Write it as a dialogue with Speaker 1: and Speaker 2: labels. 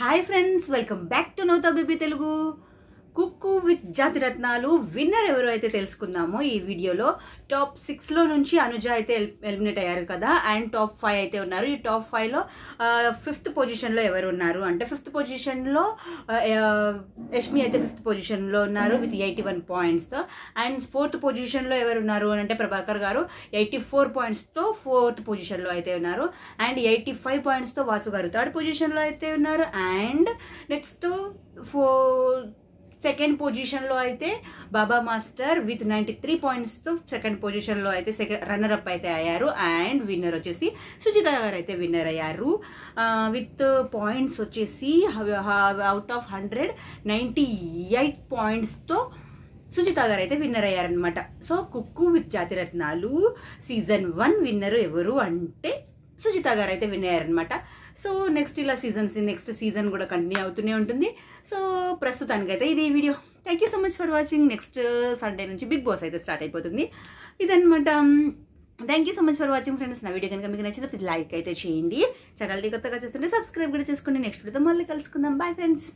Speaker 1: Hi friends, welcome back to నోతా baby Telugu. Cook with Jathiratnalu winner ఎవరు అయితే తెలుసుకుందామో ఈ వీడియోలో. టాప్ 6లో నుంచి అనుజ అయితే ఎలిమినేట్ అయ్యారు కదా, అండ్ టాప్ 5 అయితే ఉన్నారు. ఈ టాప్ 5లో 5th పొజిషన్లో ఎవరు ఉన్నారు అంటే 5th పొజిషన్లో యష్మి అయితే 5th పొజిషన్లో ఉన్నారు విత్ 81 పాయింట్స్తో. అండ్ 4th పొజిషన్లో ఎవరు ఉన్నారు అంటే ప్రభాకర్ గారు 84 పాయింట్స్తో 4th పొజిషన్లో అయితే ఉన్నారు. అండ్ 85 పాయింట్స్తో వాసు గారు 3rd పొజిషన్లో అయితే ఉన్నారు. అండ్ నెక్స్ట్ సెకండ్ పొజిషన్లో అయితే బాబా మాస్టర్ విత్ 93 పాయింట్స్తో సెకండ్ పొజిషన్లో అయితే రన్నర్ అప్ అయితే అయ్యారు. అండ్ విన్నర్ వచ్చేసి సుజిత గారు అయితే విన్నర్ అయ్యారు విత్ పాయింట్స్ వచ్చేసి అవుట్ ఆఫ్ 100 98 పాయింట్స్తో సుజిత గారు అయితే విన్నర్ అయ్యారనమాట. So cook with Jathiratnalu season 1 winner ఎవరు అంటే సుజిత గారు అయితే విన్ అయ్యారనమాట. సో నెక్స్ట్ ఇలా నెక్స్ట్ సీజన్ కూడా కంటిన్యూ అవుతూనే ఉంటుంది. సో ప్రస్తుతానికైతే ఇది ఈ video. Thank you so much for watching. Next Sunday నుంచి బిగ్ బాస్ అయితే స్టార్ట్ అయిపోతుంది. ఇదనమాట. Thank you so much for watching friends. నా వీడియో కనుక మీకు నచ్చితే ప్లీజ్ లైక్ అయితే చేయండి. ఛానల్ని కొత్తగా చూస్తుంటే సబ్స్క్రైబ్ కూడా చేసుకోండి. నెక్స్ట్ వీడియోతో మళ్ళీ కలుసుకుందాం. Bye friends.